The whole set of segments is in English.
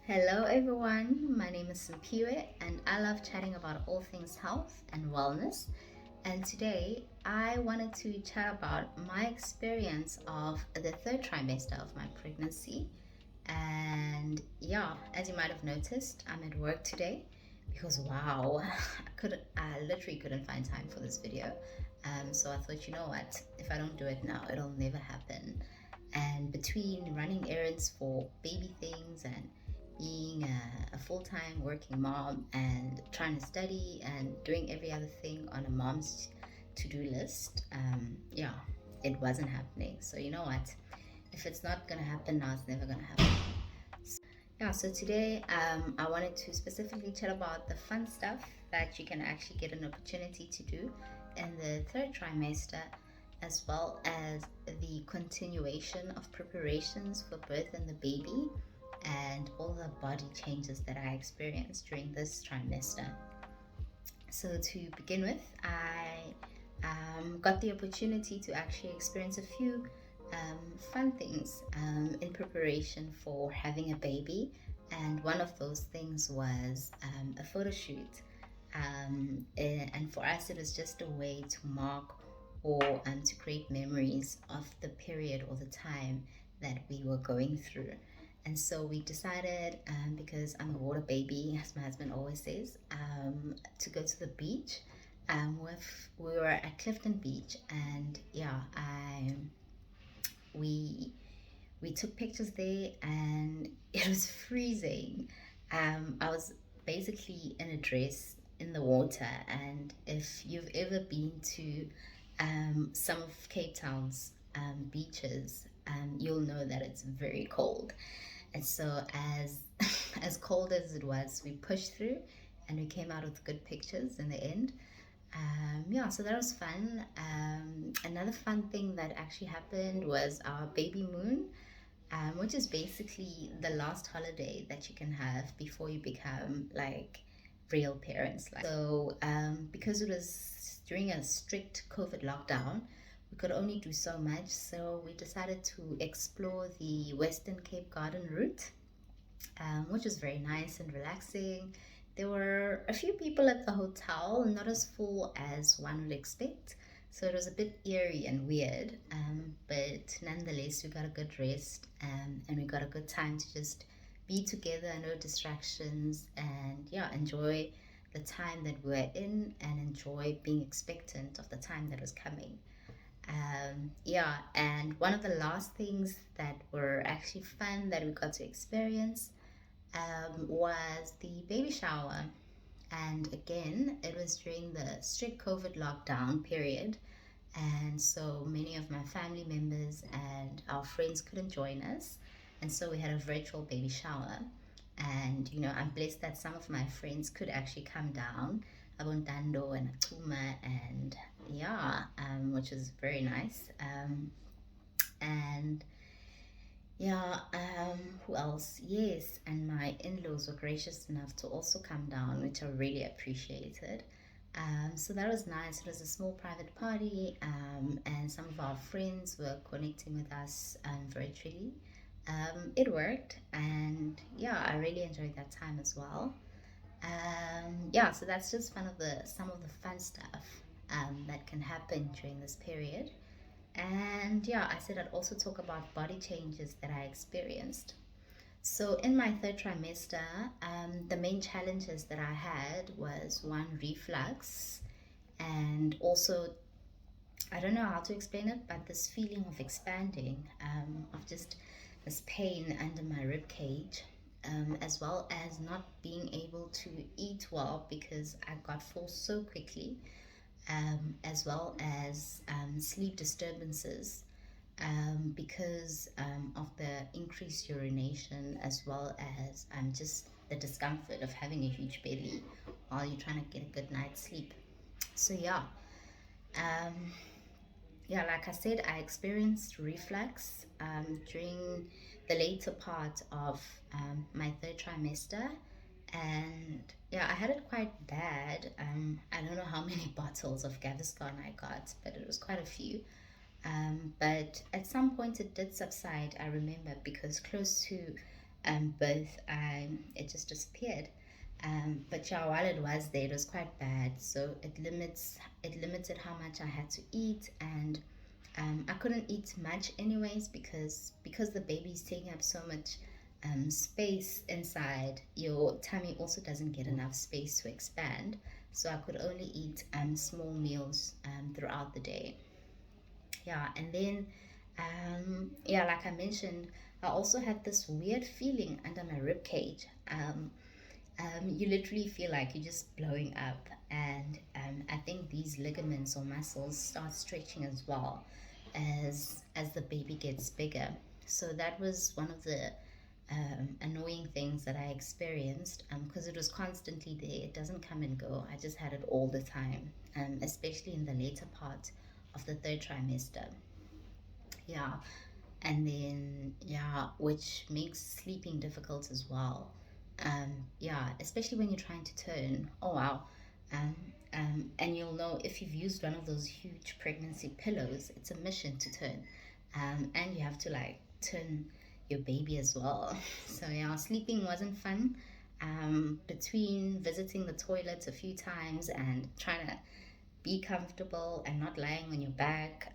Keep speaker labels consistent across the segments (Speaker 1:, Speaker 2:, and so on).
Speaker 1: Hello everyone, my name is Simpiwe and I love chatting about all things health and wellness. And today I wanted to chat about my experience of the third trimester of my pregnancy. And yeah, as you might have noticed, I'm at work today because wow, I literally couldn't find time for this video. So I thought, you know what, if I don't do it now, it'll never happen. And between running errands for baby things and being a full-time working mom and trying to study and doing every other thing on a mom's to-do list, yeah, it wasn't happening. So you know what, if it's not gonna happen now, it's never gonna happen. Yeah, so today I wanted to specifically chat about the fun stuff that you can actually get an opportunity to do in the third trimester, as well as the continuation of preparations for birth and the baby, and all the body changes that I experienced during this trimester. So to begin with, I got the opportunity to actually experience a few fun things in preparation for having a baby, and one of those things was a photo shoot. And for us, it was just a way to mark or to create memories of the period or the time that we were going through. And so we decided, because I'm a water baby, as my husband always says, to go to the beach. We were at Clifton Beach, and yeah, we we took pictures there, and it was freezing. I was basically in a dress in the water, and if you've ever been to some of Cape Town's beaches, you'll know that it's very cold. And so as as cold as it was, we pushed through and we came out with good pictures in the end. Yeah, so that was fun. Another fun thing that actually happened was our baby moon, which is basically the last holiday that you can have before you become like real parents. Because it was during a strict COVID lockdown, we could only do so much. So we decided to explore the Western Cape Garden route, which was very nice and relaxing. There were a few people at the hotel, not as full as one would expect. So it was a bit eerie and weird, but nonetheless, we got a good rest, and we got a good time to just be together, no distractions, and yeah, enjoy the time that we were in and enjoy being expectant of the time that was coming. Yeah, and one of the last things that were actually fun that we got to experience was the baby shower. And again, it was during the strict COVID lockdown period. And so many of my family members and our friends couldn't join us. And so we had a virtual baby shower. And, you know, I'm blessed that some of my friends could actually come down, Abontando and Atuma, and yeah, which is very nice. And yeah, who else? Yes, and my in-laws were gracious enough to also come down, which I really appreciated. So that was nice. It was a small private party, and some of our friends were connecting with us virtually. It worked, and yeah, I really enjoyed that time as well. Yeah, so that's just some of the fun stuff that can happen during this period. And yeah, I said I'd also talk about body changes that I experienced. So in my third trimester, the main challenges that I had was one, reflux, and also, I don't know how to explain it, but this feeling of expanding, of just this pain under my rib cage, as well as not being able to eat well because I got full so quickly, as well as sleep disturbances, because of the increased urination, as well as just the discomfort of having a huge belly while you're trying to get a good night's sleep. So um, yeah, like I said, I experienced reflux during the later part of my third trimester, and yeah, I had it quite bad. I don't know how many bottles of Gaviscon I got, but it was quite a few. But at some point it did subside, I remember, because close to birth, it just disappeared. But yeah, while it was there, it was quite bad. So it limited how much I had to eat, and I couldn't eat much anyways because the baby's taking up so much space inside. Your tummy also doesn't get enough space to expand. So I could only eat small meals throughout the day. Yeah, and then yeah, like I mentioned, I also had this weird feeling under my rib cage. You literally feel like you're just blowing up, and I think these ligaments or muscles start stretching as well as the baby gets bigger. So that was one of the annoying things that I experienced because it was constantly there. It doesn't come and go. I just had it all the time, especially in the later part of the third trimester. Yeah, and then yeah, which makes sleeping difficult as well. Yeah, especially when you're trying to turn. Oh wow. Um, and you'll know if you've used one of those huge pregnancy pillows, it's a mission to turn. And you have to like turn your baby as well. So yeah, sleeping wasn't fun. Between visiting the toilets a few times and trying to be comfortable and not lying on your back.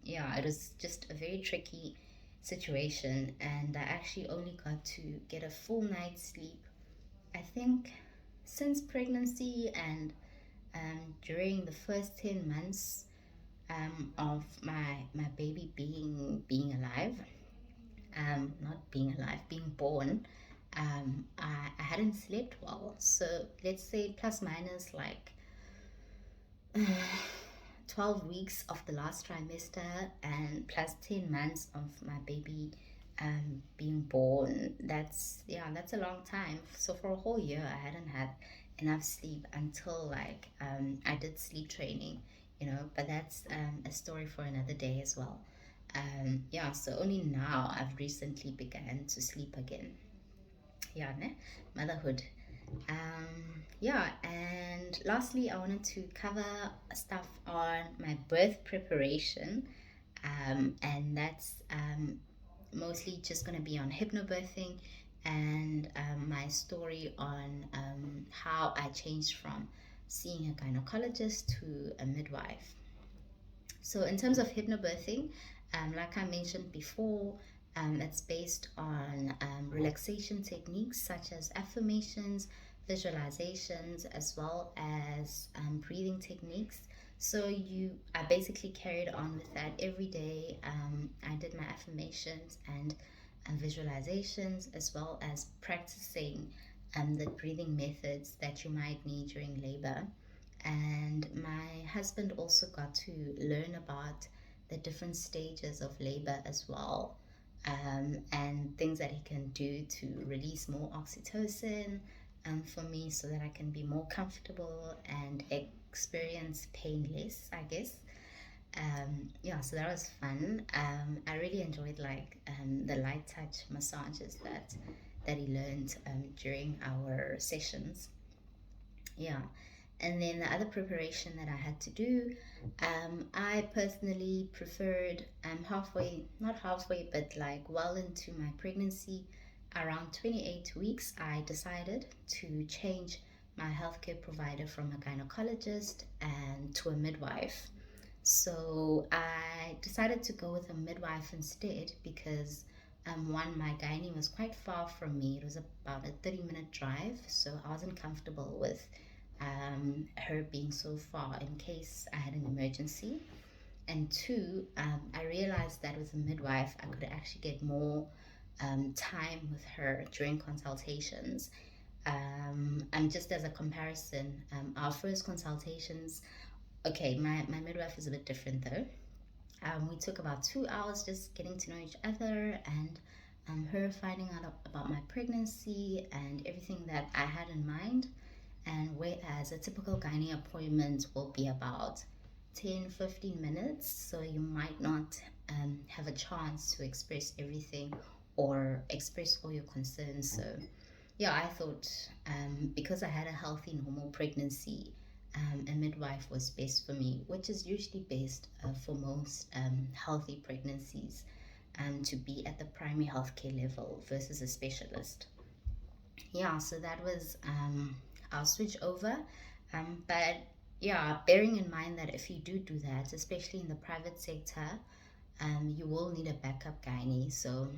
Speaker 1: Yeah, it was just a very tricky situation, and I actually only got to get a full night's sleep, I think, since pregnancy and during the first 10 months of my baby being alive, not being alive, being born. I hadn't slept well, so let's say plus minus like 12 weeks of the last trimester and plus 10 months of my baby being born. That's a long time. So for a whole year I hadn't had enough sleep until like I did sleep training, but that's a story for another day as well. Yeah, so only now I've recently begun to sleep again. Yeah, ne? Motherhood. Yeah, and lastly, I wanted to cover stuff on my birth preparation, and that's mostly just going to be on hypnobirthing and my story on how I changed from seeing a gynecologist to a midwife. So, in terms of hypnobirthing, like I mentioned before, it's based on relaxation techniques such as affirmations, visualizations, as well as breathing techniques. So I basically carried on with that every day. I did my affirmations and visualizations, as well as practicing the breathing methods that you might need during labor. And my husband also got to learn about the different stages of labor as well, and things that he can do to release more oxytocin for me so that I can be more comfortable and experience pain less, I guess. Yeah, so that was fun. I really enjoyed like the light touch massages that he learned during our sessions. Yeah. And then the other preparation that I had to do, I personally preferred halfway, not halfway, but like well into my pregnancy, around 28 weeks, I decided to change my healthcare provider from a gynecologist and to a midwife. So I decided to go with a midwife instead because one, my gynae was quite far from me. It was about a 30-minute drive, so I wasn't comfortable with her being so far in case I had an emergency. And two, I realized that with a midwife, I could actually get more time with her during consultations. And just as a comparison, our first consultations, okay, my midwife is a bit different though. We took about 2 hours just getting to know each other and her finding out about my pregnancy and everything that I had in mind. And whereas a typical gynae appointment will be about 10-15 minutes, so you might not have a chance to express everything or express all your concerns. So, yeah, I thought because I had a healthy, normal pregnancy, a midwife was best for me, which is usually best for most healthy pregnancies. to be at the primary healthcare level versus a specialist. Yeah, so that was our switch over. But yeah, bearing in mind that if you do that, especially in the private sector, you will need a backup gynae. So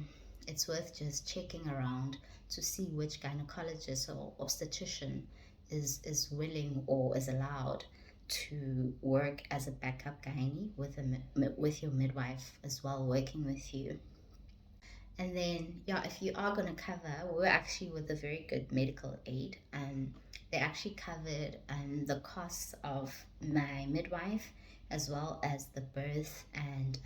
Speaker 1: it's worth just checking around to see which gynecologist or obstetrician is willing or is allowed to work as a backup gynae with with your midwife as well working with you. And then, yeah, if you are going to cover, we're actually with a very good medical aid. They actually covered the costs of my midwife as well as the birth and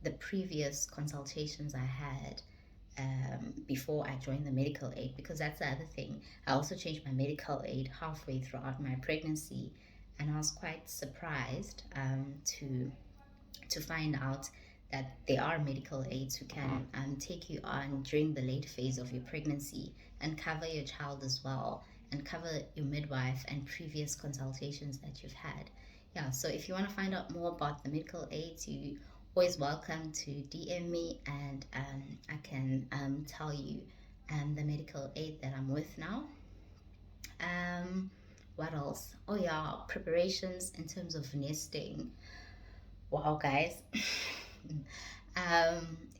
Speaker 1: the previous consultations I had before I joined the medical aid, because that's the other thing. I also changed my medical aid halfway throughout my pregnancy, and I was quite surprised to find out that there are medical aids who can take you on during the late phase of your pregnancy and cover your child as well, and cover your midwife and previous consultations that you've had. Yeah, so if you want to find out more about the medical aids, you always welcome to DM me, and I can tell you the medical aid that I'm with now. What else? Oh yeah, preparations in terms of nesting. Wow, guys.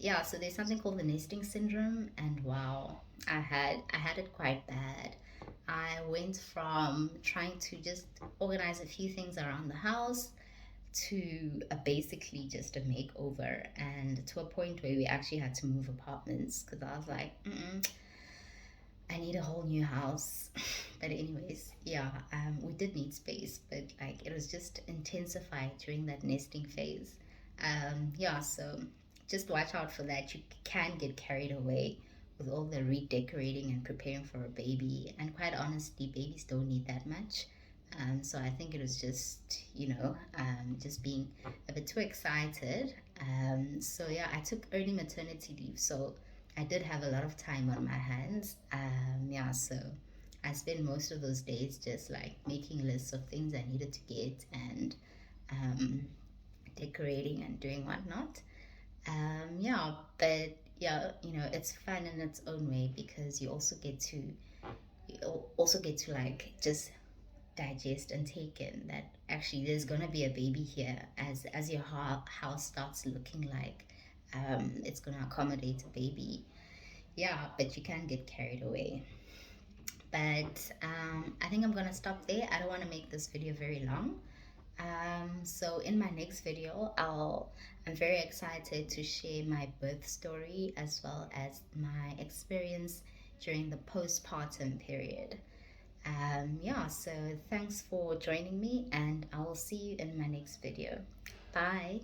Speaker 1: Yeah, so there's something called the nesting syndrome, and wow, I had it quite bad. I went from trying to just organize a few things around the house to basically just a makeover, and to a point where we actually had to move apartments because I was like, I need a whole new house. But anyways, yeah, we did need space, but like it was just intensified during that nesting phase. Yeah, so just watch out for that. You can get carried away with all the redecorating and preparing for a baby. And quite honestly, babies don't need that much. So I think it was just, just being a bit too excited. So yeah, I took early maternity leave. So I did have a lot of time on my hands. Yeah, so I spent most of those days just like making lists of things I needed to get, and um, decorating and doing whatnot. Yeah, but yeah, it's fun in its own way because you also get to like just digest and take in that actually there's gonna be a baby here as your house starts looking like it's gonna accommodate a baby. Yeah, but you can get carried away. But I think I'm gonna stop there. I don't want to make this video very long. So in my next video, I'm very excited to share my birth story as well as my experience during the postpartum period. Yeah, so thanks for joining me, and I will see you in my next video. Bye.